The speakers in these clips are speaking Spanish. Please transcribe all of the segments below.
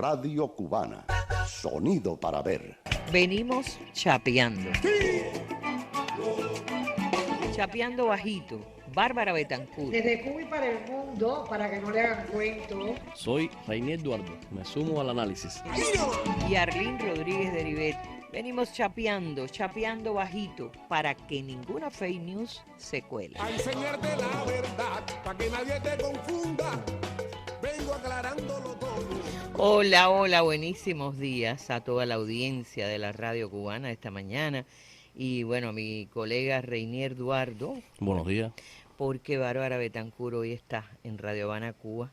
Radio Cubana. Sonido para ver. Venimos chapeando. Chapeando bajito. Bárbara Betancur. Desde Cuba y para el mundo, para que no le hagan cuento. Soy Reinier Eduardo, me sumo al análisis. Y Arlín Rodríguez de Rivet. Venimos chapeando bajito, para que ninguna fake news se cuele. A enseñarte la verdad, para que nadie te confunda. Vengo aclarándolo todo. Hola, buenísimos días a toda la audiencia de la radio cubana esta mañana. Y bueno, a mi colega Reinier Eduardo. Buenos días. Porque Bárbara Betancur hoy está en Radio Habana, Cuba.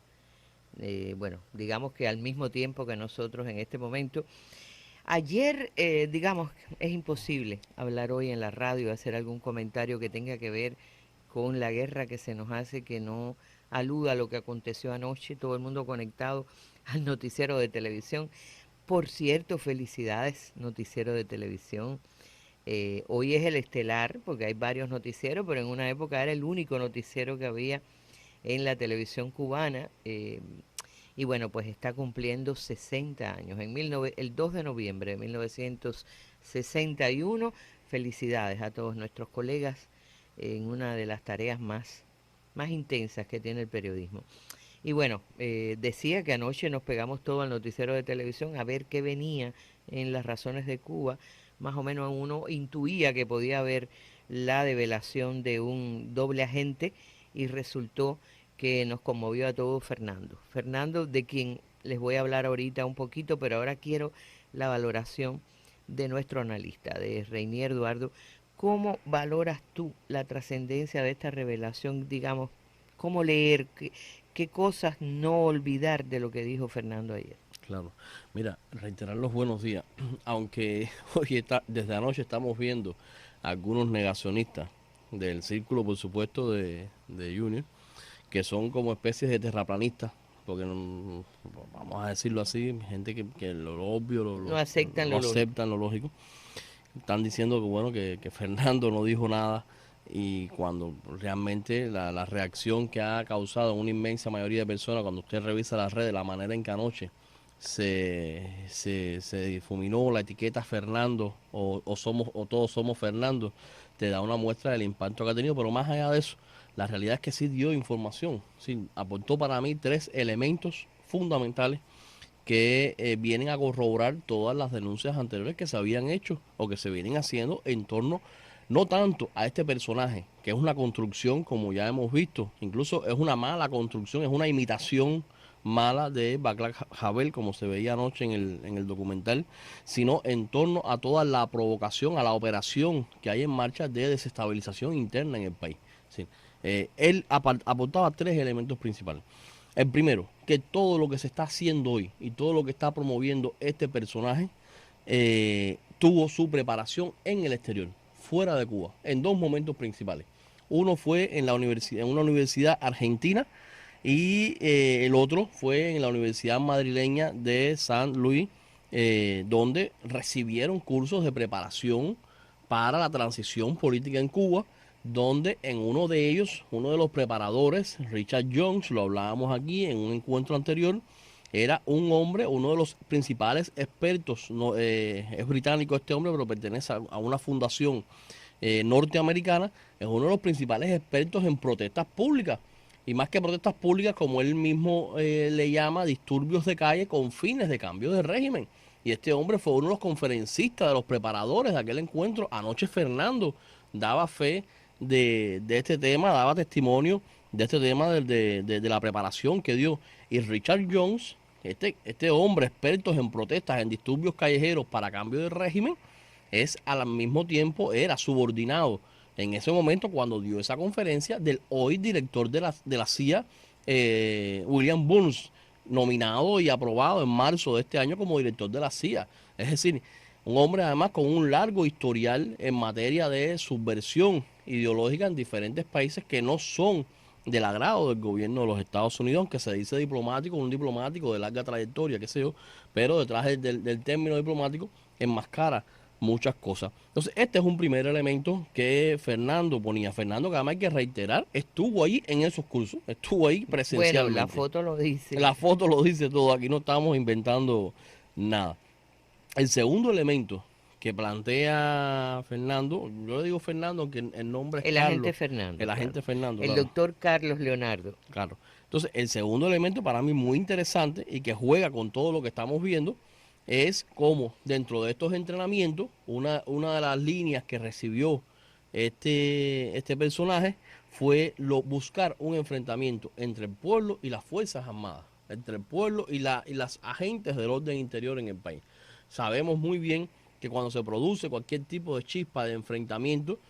Bueno, digamos que al mismo tiempo que nosotros en este momento. Ayer, digamos, es imposible hablar hoy en la radio, hacer algún comentario que tenga que ver con la guerra que se nos hace, que no aluda a lo que aconteció anoche, todo el mundo conectado al noticiero de televisión. Por cierto, felicidades, noticiero de televisión. Hoy es el estelar, porque hay varios noticieros, pero en una época era el único noticiero que había en la televisión cubana. Y bueno, pues está cumpliendo 60 años, el 2 de noviembre de 1961. Felicidades a todos nuestros colegas en una de las tareas más intensas que tiene el periodismo. Y bueno, decía que anoche nos pegamos todo al noticiero de televisión a ver qué venía en las razones de Cuba. Más o menos uno intuía que podía haber la develación de un doble agente y resultó que nos conmovió a todos Fernando. Fernando, de quien les voy a hablar ahorita un poquito, pero ahora quiero la valoración de nuestro analista, de Reinier Eduardo. ¿Cómo valoras tú la trascendencia de esta revelación? Digamos, ¿cómo leer? ¿Qué cosas no olvidar de lo que dijo Fernando ayer? Claro, mira, reiterar los buenos días, aunque hoy desde anoche estamos viendo algunos negacionistas del círculo, por supuesto, de Junior, que son como especies de terraplanistas, porque no, vamos a decirlo así, gente que lo obvio no aceptan lo lógico. Están diciendo que bueno que Fernando no dijo nada, y cuando realmente la reacción que ha causado una inmensa mayoría de personas, cuando usted revisa las redes, la manera en que anoche se difuminó la etiqueta Fernando o todos somos Fernando, te da una muestra del impacto que ha tenido. Pero más allá de eso, la realidad es que sí dio información, sí, aportó para mí 3 elementos fundamentales que vienen a corroborar todas las denuncias anteriores que se habían hecho o que se vienen haciendo en torno no tanto a este personaje, que es una construcción, como ya hemos visto, incluso es una mala construcción, es una imitación mala de Václav Havel, como se veía anoche en el documental, sino en torno a toda la provocación, a la operación que hay en marcha de desestabilización interna en el país. Sí. Él aportaba 3 elementos principales. El primero, que todo lo que se está haciendo hoy y todo lo que está promoviendo este personaje tuvo su preparación en el exterior, fuera de Cuba, en 2 momentos principales. Uno fue en una universidad argentina, y el otro fue en la Universidad Madrileña de San Luis, donde recibieron cursos de preparación para la transición política en Cuba, donde en uno de ellos, uno de los preparadores, Richard Jones, lo hablábamos aquí en un encuentro anterior, era un hombre, uno de los principales expertos, es británico este hombre, pero pertenece a una fundación norteamericana, es uno de los principales expertos en protestas públicas. Y más que protestas públicas, como él mismo le llama, disturbios de calle con fines de cambio de régimen. Y este hombre fue uno de los conferencistas, de los preparadores de aquel encuentro. Anoche Fernando daba fe de este tema, daba testimonio de este tema de la preparación que dio. Y Richard Jones, este hombre experto en protestas, en disturbios callejeros para cambio de régimen, al mismo tiempo era subordinado en ese momento, cuando dio esa conferencia, del hoy director de la CIA, William Burns, nominado y aprobado en marzo de este año como director de la CIA. Es decir, un hombre además con un largo historial en materia de subversión ideológica en diferentes países que no son del agrado del gobierno de los Estados Unidos, aunque se dice diplomático, un diplomático de larga trayectoria, qué sé yo, pero detrás del término diplomático enmascara muchas cosas. Entonces, este es un primer elemento que Fernando ponía. Fernando, que además hay que reiterar, estuvo ahí en esos cursos, estuvo ahí Bueno, presencialmente. la foto lo dice. La foto lo dice todo, aquí no estamos inventando nada. El segundo elemento que plantea Fernando, yo le digo Fernando, aunque el nombre es El Carlos. agente Fernando, El agente claro. Fernando, El claro. doctor Carlos Leonardo. Claro. Entonces, el segundo elemento para mí muy interesante y que juega con todo lo que estamos viendo es cómo dentro de estos entrenamientos, una de las líneas que recibió este personaje fue buscar un enfrentamiento entre el pueblo y las Fuerzas Armadas, entre el pueblo y las agentes del orden interior en el país. Sabemos muy bien que cuando se produce cualquier tipo de chispa de enfrentamiento,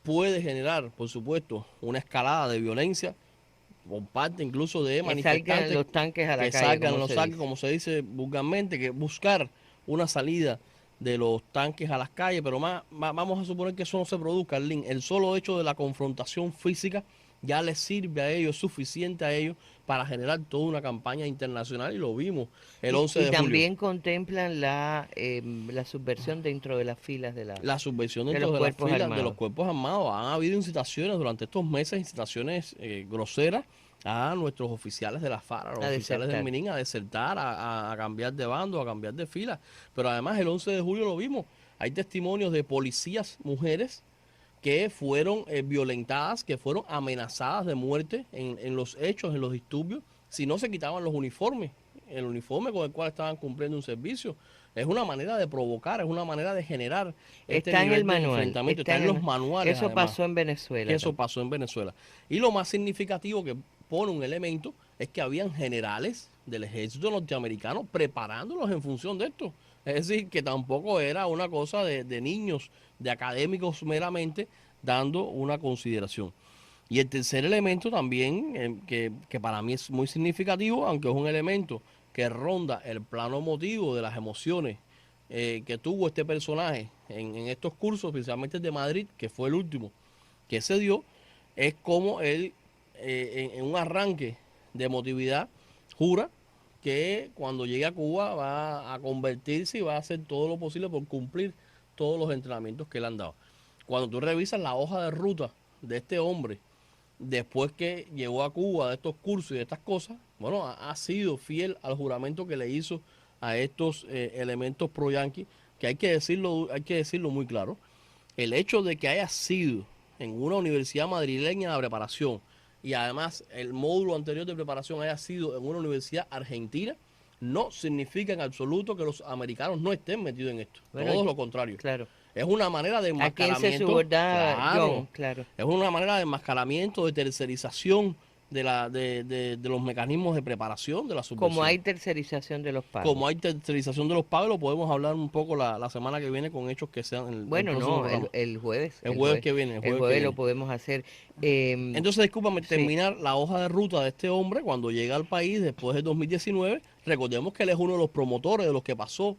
puede generar, por supuesto, una escalada de violencia por parte incluso de Que salgan manifestantes los tanques a la que calle, salgan como los se tanques, dice. como se dice vulgarmente, que buscar una salida de los tanques a las calles, pero vamos a suponer que eso no se produzca, Arlene. El solo hecho de la confrontación física ya les sirve a ellos, suficiente a ellos para generar toda una campaña internacional y lo vimos el 11 Y de julio. también contemplan la subversión dentro de las filas La subversión de dentro los de las cuerpos filas de los armados. cuerpos armados. Han habido incitaciones durante estos meses, incitaciones groseras a nuestros oficiales de la FARC, a los A oficiales del desertar. MININ, a desertar, a cambiar de bando, a cambiar de fila. Pero además el 11 de julio lo vimos. Hay testimonios de policías mujeres que fueron violentadas, que fueron amenazadas de muerte en los hechos, en los disturbios, si no se quitaban los uniformes, el uniforme con el cual estaban cumpliendo un servicio. Es una manera de provocar, es una manera de generar este Está en el nivel de manual. enfrentamiento. Está en los manuales, Eso además, pasó en Venezuela. que eso pasó en Venezuela. Y lo más significativo que pone un elemento es que habían generales del ejército norteamericano preparándolos en función de esto. Es decir, que tampoco era una cosa de niños, de académicos meramente, dando una consideración. Y el tercer elemento también, que para mí es muy significativo, aunque es un elemento que ronda el plano emotivo de las emociones que tuvo este personaje en estos cursos, especialmente el de Madrid, que fue el último que se dio, es como él, en un arranque de emotividad, jura que cuando llegue a Cuba va a convertirse y va a hacer todo lo posible por cumplir todos los entrenamientos que le han dado. Cuando tú revisas la hoja de ruta de este hombre, después que llegó a Cuba de estos cursos y de estas cosas, bueno, ha sido fiel al juramento que le hizo a estos elementos pro-yanqui, que hay que decirlo muy claro. El hecho de que haya sido en una universidad madrileña de preparación y además el módulo anterior de preparación haya sido en una universidad argentina, no significa en absoluto que los americanos no estén metidos en esto. Bueno, Todo lo contrario. Claro. Es una manera de ¿A quién se enmascaramiento. subordina Claro. John? Claro. Es una manera de enmascaramiento, de tercerización de los mecanismos de preparación de la subversión. Como hay tercerización de los pagos. Como hay tercerización de los pagos, lo podemos hablar un poco la semana que viene con hechos que sean el Bueno, próximo no, programa. el jueves. El jueves que viene, El jueves lo podemos hacer. Entonces, discúlpame, sí. terminar la hoja de ruta de este hombre cuando llega al país después del 2019. Recordemos que él es uno de los promotores de lo que pasó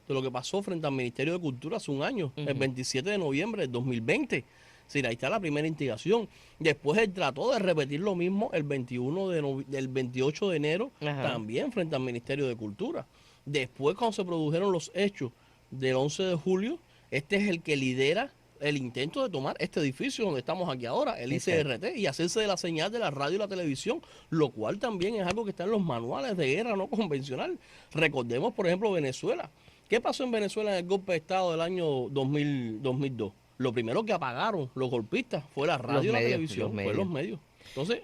frente al Ministerio de Cultura hace un año, el 27 de noviembre del 2020. Sí, ahí está la primera instigación. Después él trató de repetir lo mismo el 28 de enero, Ajá. también frente al Ministerio de Cultura. Después, cuando se produjeron los hechos del 11 de julio, este es el que lidera el intento de tomar este edificio donde estamos aquí ahora, el ICRT, y hacerse de la señal de la radio y la televisión, lo cual también es algo que está en los manuales de guerra no convencional. Recordemos, por ejemplo, Venezuela. ¿Qué pasó en Venezuela en el golpe de Estado del año 2002? Lo primero que apagaron los golpistas fue la radio y la televisión, fue los medios. Entonces,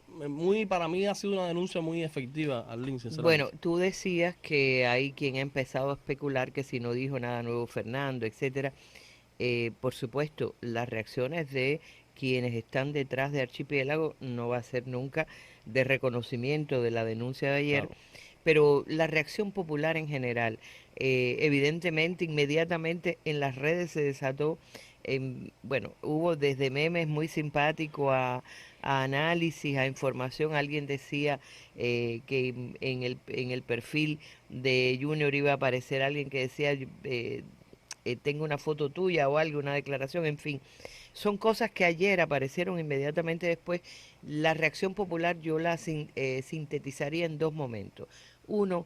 para mí ha sido una denuncia muy efectiva, Arlene, sinceramente. Bueno, tú decías que hay quien ha empezado a especular que si no dijo nada nuevo Fernando, etcétera. Por supuesto, las reacciones de quienes están detrás de Archipiélago no va a ser nunca de reconocimiento de la denuncia de ayer, claro. Pero la reacción popular en general, evidentemente, inmediatamente en las redes se desató, bueno, hubo desde memes muy simpáticos a análisis, a información. Alguien decía que en el perfil de Junior iba a aparecer alguien que decía... tengo una foto tuya o algo, una declaración, en fin. Son cosas que ayer aparecieron inmediatamente después. La reacción popular yo la sintetizaría en dos momentos. Uno,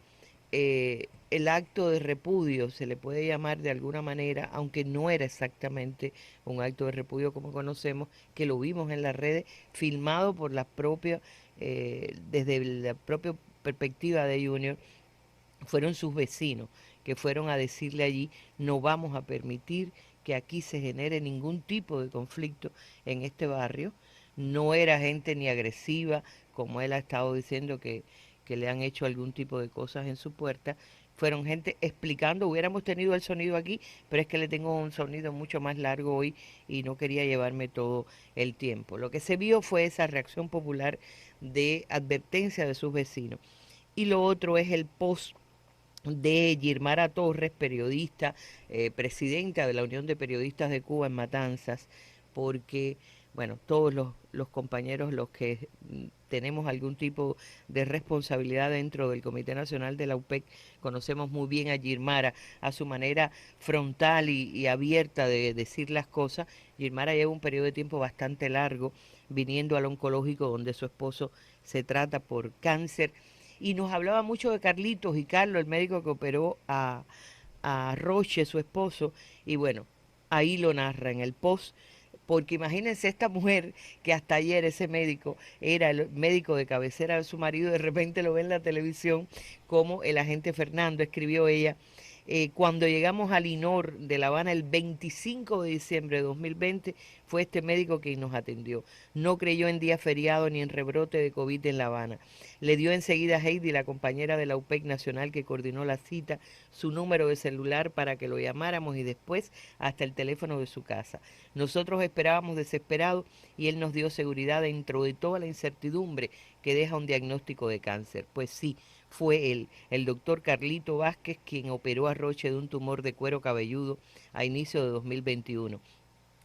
el acto de repudio, se le puede llamar de alguna manera, aunque no era exactamente un acto de repudio como conocemos, que lo vimos en las redes, filmado por la propia, desde la propia perspectiva de Junior, fueron sus vecinos que fueron a decirle allí, no vamos a permitir que aquí se genere ningún tipo de conflicto en este barrio. No era gente ni agresiva, como él ha estado diciendo que le han hecho algún tipo de cosas en su puerta. Fueron gente explicando, hubiéramos tenido el sonido aquí, pero es que le tengo un sonido mucho más largo hoy y no quería llevarme todo el tiempo. Lo que se vio fue esa reacción popular de advertencia de sus vecinos. Y lo otro es el post de Girmara Torres, periodista, presidenta de la Unión de Periodistas de Cuba en Matanzas, porque, bueno, todos los compañeros, los que tenemos algún tipo de responsabilidad dentro del Comité Nacional de la UPEC, conocemos muy bien a Girmara, a su manera frontal y abierta de decir las cosas. Girmara lleva un periodo de tiempo bastante largo viniendo al oncológico donde su esposo se trata por cáncer y nos hablaba mucho de Carlitos y Carlos, el médico que operó a Roche, su esposo, y bueno, ahí lo narra en el post, porque imagínense esta mujer que hasta ayer ese médico era el médico de cabecera de su marido, de repente lo ve en la televisión como el agente Fernando, escribió ella. Cuando llegamos al INOR de La Habana el 25 de diciembre de 2020, fue este médico quien nos atendió. No creyó en día feriado ni en rebrote de COVID en La Habana. Le dio enseguida a Heidi, la compañera de la UPEC Nacional que coordinó la cita, su número de celular para que lo llamáramos y después hasta el teléfono de su casa. Nosotros esperábamos desesperados y él nos dio seguridad dentro de toda la incertidumbre que deja un diagnóstico de cáncer. Pues sí, fue él, el doctor Carlito Vázquez, quien operó a Roche de un tumor de cuero cabelludo a inicio de 2021.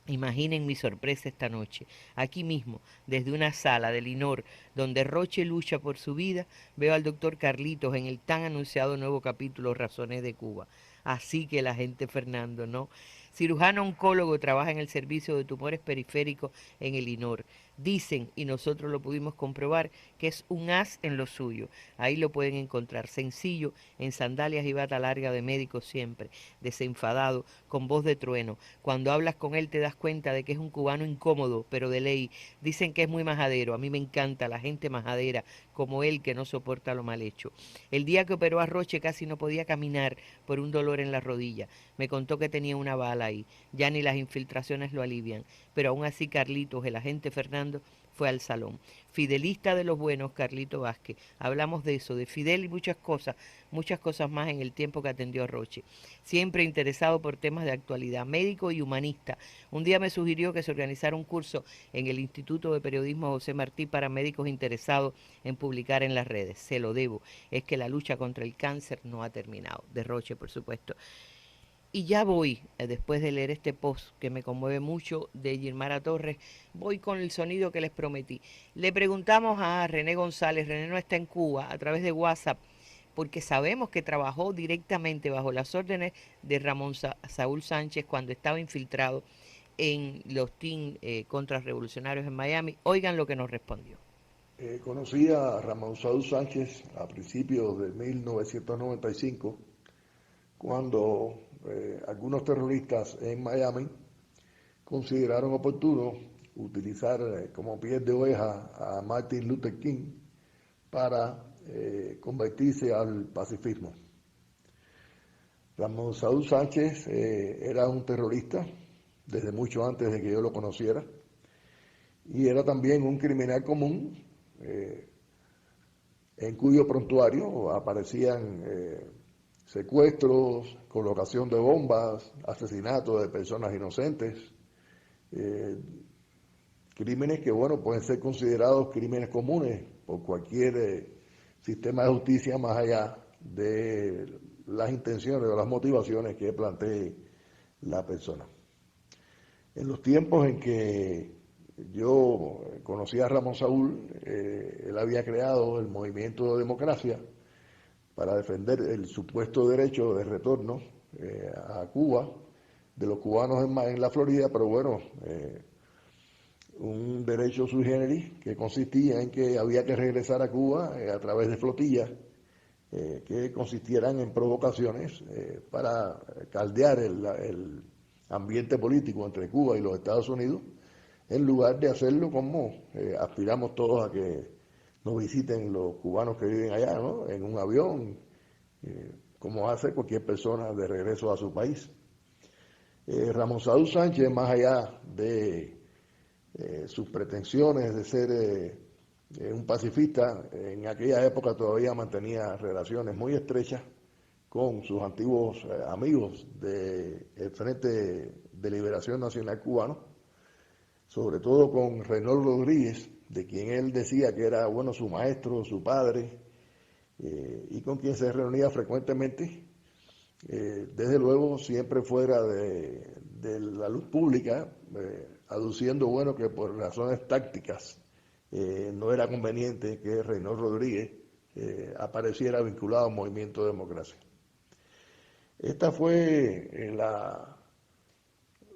Imaginen mi sorpresa esta noche, aquí mismo, desde una sala del INOR, donde Roche lucha por su vida, veo al doctor Carlitos en el tan anunciado nuevo capítulo Razones de Cuba. Así que la gente Fernando, ¿no? Cirujano oncólogo, trabaja en el servicio de tumores periféricos en el INOR. Dicen, y nosotros lo pudimos comprobar, que es un as en lo suyo. Ahí lo pueden encontrar, sencillo, en sandalias y bata larga de médico siempre, desenfadado, con voz de trueno. Cuando hablas con él te das cuenta de que es un cubano incómodo, pero de ley. Dicen que es muy majadero. A mí me encanta la gente majadera, como él, que no soporta lo mal hecho. El día que operó a Roche casi no podía caminar por un dolor en la rodilla. Me contó que tenía una bala ahí. Ya ni las infiltraciones lo alivian. Pero aún así Carlitos, el agente Fernando, fue al salón. Fidelista de los buenos, Carlito Vázquez. Hablamos de eso, de Fidel y muchas cosas más en el tiempo que atendió a Roche. Siempre interesado por temas de actualidad, médico y humanista. Un día me sugirió que se organizara un curso en el Instituto de Periodismo José Martí para médicos interesados en publicar en las redes. Se lo debo. Es que la lucha contra el cáncer no ha terminado. De Roche, por supuesto. Y ya voy, después de leer este post que me conmueve mucho de Girmara Torres, voy con el sonido que les prometí. Le preguntamos a René González, René no está en Cuba, a través de WhatsApp, porque sabemos que trabajó directamente bajo las órdenes de Ramón Saúl Sánchez cuando estaba infiltrado en los team contrarrevolucionarios en Miami. Oigan lo que nos respondió. Conocí a Ramón Saúl Sánchez a principios de 1995, cuando algunos terroristas en Miami consideraron oportuno utilizar como piel de oveja a Martin Luther King para convertirse al pacifismo. Ramón Saúl Sánchez era un terrorista desde mucho antes de que yo lo conociera y era también un criminal común en cuyo prontuario aparecían secuestros, colocación de bombas, asesinatos de personas inocentes, crímenes que, bueno, pueden ser considerados crímenes comunes por cualquier sistema de justicia más allá de las intenciones o las motivaciones que plantee la persona. En los tiempos en que yo conocí a Ramón Saúl, él había creado el Movimiento de Democracia para defender el supuesto derecho de retorno a Cuba de los cubanos en la Florida, pero bueno, un derecho sui generis que consistía en que había que regresar a Cuba a través de flotillas que consistieran en provocaciones para caldear el ambiente político entre Cuba y los Estados Unidos, en lugar de hacerlo como aspiramos todos a que nos visiten los cubanos que viven allá, ¿no? En un avión, como hace cualquier persona de regreso a su país. Ramón Saúl Sánchez, más allá de sus pretensiones de ser un pacifista, en aquella época todavía mantenía relaciones muy estrechas con sus antiguos amigos del Frente de Liberación Nacional Cubano, sobre todo con Reynold Rodríguez, de quien él decía que era, bueno, su maestro, su padre, y con quien se reunía frecuentemente, desde luego siempre fuera de la luz pública, aduciendo, bueno, que por razones tácticas no era conveniente que Reynold Rodríguez apareciera vinculado al Movimiento de Democracia. Esta fue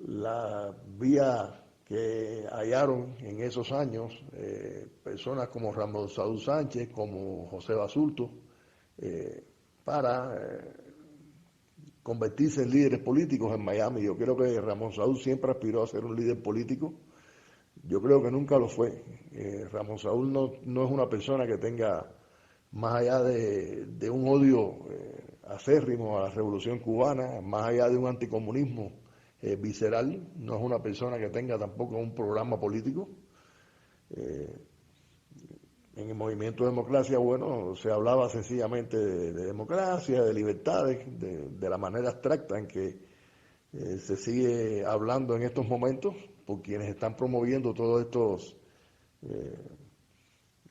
la vía que hallaron en esos años personas como Ramón Saúl Sánchez, como José Basulto, para convertirse en líderes políticos en Miami. Yo creo que Ramón Saúl siempre aspiró a ser un líder político. Yo creo que nunca lo fue. Ramón Saúl no es una persona que tenga, más allá de un odio acérrimo a la Revolución Cubana, más allá de un anticomunismo visceral, no es una persona que tenga tampoco un programa político. En el Movimiento de Democracia, bueno, se hablaba sencillamente de democracia, de libertades, de la manera abstracta en que se sigue hablando en estos momentos por quienes están promoviendo todos estos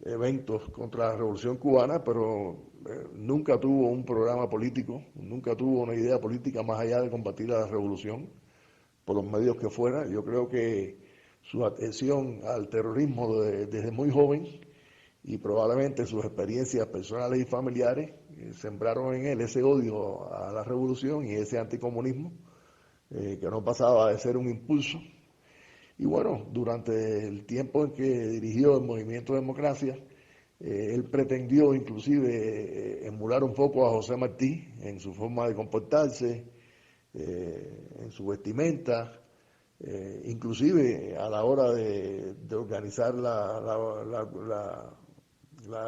eventos contra la Revolución Cubana, pero nunca tuvo un programa político, nunca tuvo una idea política más allá de combatir a la revolución por los medios que fuera. Yo creo que su atención al terrorismo desde muy joven y probablemente sus experiencias personales y familiares sembraron en él ese odio a la revolución y ese anticomunismo que no pasaba de ser un impulso. Y bueno, durante el tiempo en que dirigió el Movimiento de Democracia, él pretendió inclusive emular un poco a José Martí en su forma de comportarse, en su vestimenta, inclusive a la hora de organizar la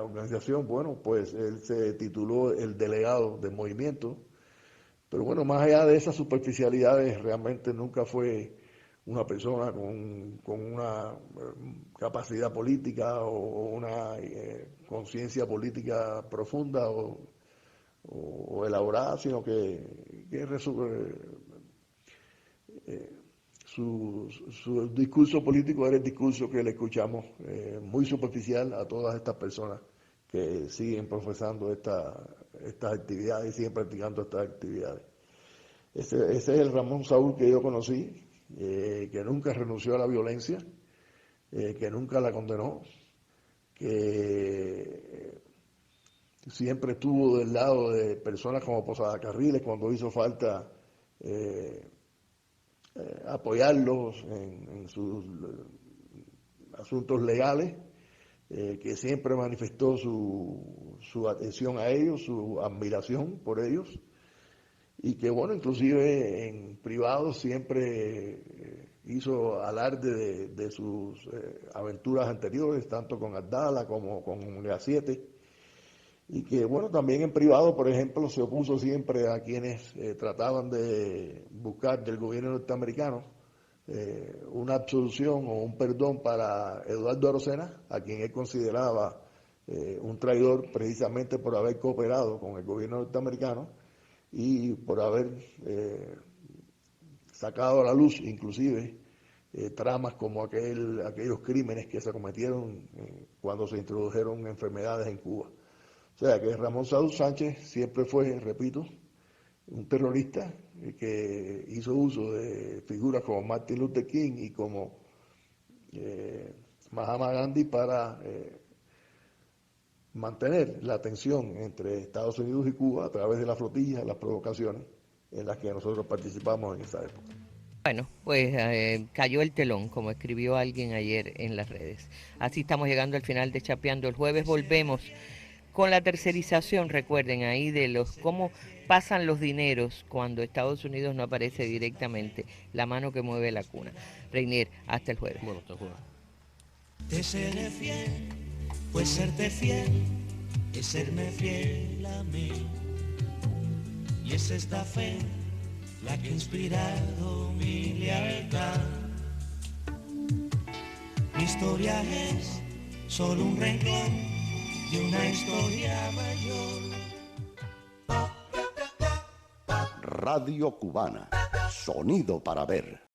organización. Bueno, pues él se tituló el delegado del movimiento, pero bueno, más allá de esas superficialidades, realmente nunca fue una persona con una capacidad política o una conciencia política profunda o elaborada, sino que su discurso político era el discurso que le escuchamos, muy superficial a todas estas personas que siguen profesando estas actividades y siguen practicando estas actividades. Ese es el Ramón Saúl que yo conocí, que nunca renunció a la violencia, que nunca la condenó, que siempre estuvo del lado de personas como Posada Carriles cuando hizo falta apoyarlos en sus asuntos legales, que siempre manifestó su atención a ellos, su admiración por ellos, y que bueno, inclusive en privado siempre hizo alarde de sus aventuras anteriores, tanto con Abdala como con Lea 7, y que bueno, también en privado, por ejemplo, se opuso siempre a quienes trataban de buscar del gobierno norteamericano una absolución o un perdón para Eduardo Arocena, a quien él consideraba un traidor precisamente por haber cooperado con el gobierno norteamericano y por haber sacado a la luz inclusive tramas como aquellos crímenes que se cometieron cuando se introdujeron enfermedades en Cuba. O sea que Ramón Saúl Sánchez siempre fue, repito, un terrorista que hizo uso de figuras como Martin Luther King y como Mahatma Gandhi para mantener la tensión entre Estados Unidos y Cuba a través de la flotilla, las provocaciones en las que nosotros participamos en esa época. Bueno, pues cayó el telón, como escribió alguien ayer en las redes. Así estamos llegando al final de Chapeando el Jueves. Volvemos con la tercerización, recuerden ahí de los cómo pasan los dineros cuando Estados Unidos no aparece directamente, la mano que mueve la cuna. Reinier, hasta el jueves. Bueno, hasta el jueves. Te seré fiel, pues serte fiel es serme fiel a mí. Y es esta fe la que ha inspirado mi lealtad. Mi historia es solo un renglón de una historia mayor. Radio Cubana, sonido para ver.